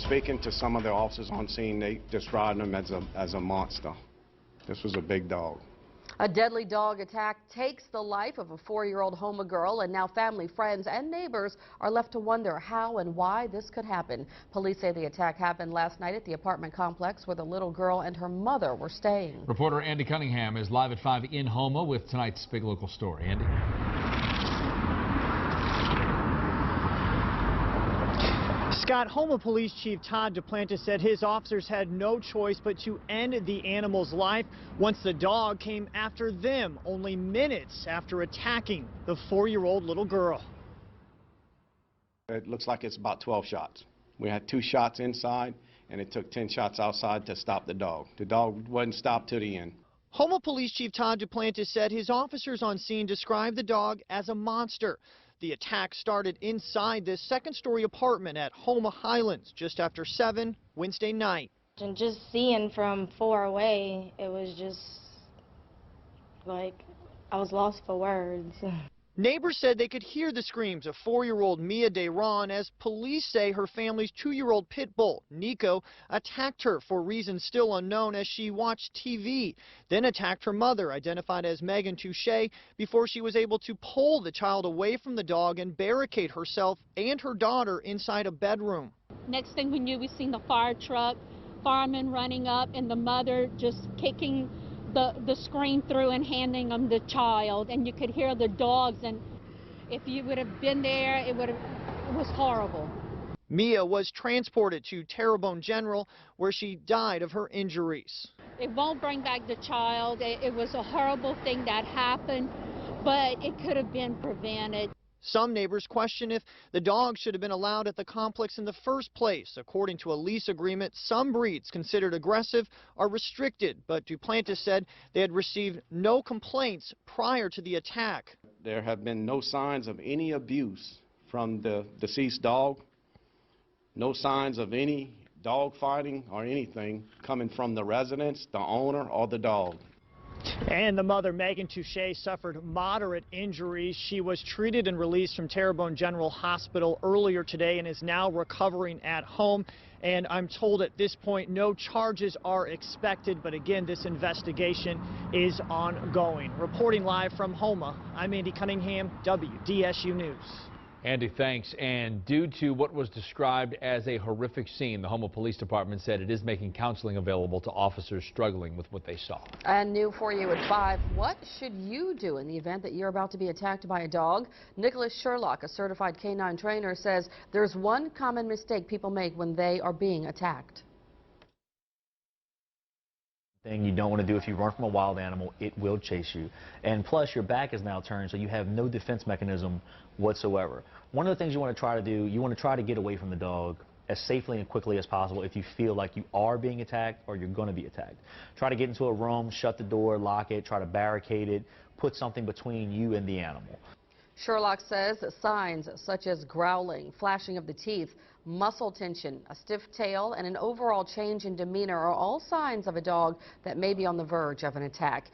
speaking to some of the officers on scene, they described him as a monster. This was a big dog. A deadly dog attack takes the life of a 4-year-old Houma girl, and now family, friends, and neighbors are left to wonder how and why this could happen. Police say the attack happened last night at the apartment complex where the little girl and her mother were staying. Reporter Andy Cunningham is live at 5 in Houma with tonight's big local story. Andy? Scott, Houma Police Chief Todd Duplantis said his officers had no choice but to end the animal's life once the dog came after them only minutes after attacking the 4-year-old little girl. It looks like it's about 12 shots. We had 2 shots inside, and it took 10 shots outside to stop the dog. The dog wasn't stopped to the end. Houma Police Chief Todd Duplantis said his officers on scene described the dog as a monster. The attack started inside this second-story apartment at Houma Highlands just after 7 Wednesday night. And just seeing from far away, it was just like I was lost for words. Neighbors said they could hear the screams of 4-year-old Mia Dayron as police say her family's 2-year-old pit bull, Nico, attacked her for reasons still unknown as she watched TV, then attacked her mother, identified as Megan Touche, before she was able to pull the child away from the dog and barricade herself and her daughter inside a bedroom. Next thing we knew, we seen the fire truck, firemen running up, and the mother just kicking the screen through and handing them the child, and you could hear the dogs, and if you would have been there, it was horrible. Mia was transported to Terrebonne General, where she died of her injuries. It won't bring back the child. It was a horrible thing that happened, but it could have been prevented. Some neighbors question if the dog should have been allowed at the complex in the first place. According to a lease agreement, some breeds considered aggressive are restricted, but Duplantis said they had received no complaints prior to the attack. There have been no signs of any abuse from the deceased dog, no signs of any dog fighting or anything coming from the residents, the owner, or the dog. And the mother, Megan Touche, suffered moderate injuries. She was treated and released from Terrebonne General Hospital earlier today and is now recovering at home. And I'm told at this point no charges are expected, but again, this investigation is ongoing. Reporting live from Houma, I'm Andy Cunningham, WDSU News. Andy, thanks. And due to what was described as a horrific scene, the Houma Police Department said it is making counseling available to officers struggling with what they saw. And new for you at 5, what should you do in the event that you're about to be attacked by a dog? Nicholas Sherlock, a certified canine trainer, says there's one common mistake people make when they are being attacked. Thing you don't want to do if you run from a wild animal, it will chase you. And plus, your back is now turned, so you have no defense mechanism whatsoever. One of the things you want to try to do, you want to try to get away from the dog as safely and quickly as possible if you feel like you are being attacked or you're going to be attacked. Try to get into a room, shut the door, lock it, try to barricade it, put something between you and the animal. Sherlock says signs such as growling, flashing of the teeth, muscle tension, a stiff tail, and an overall change in demeanor are all signs of a dog that may be on the verge of an attack.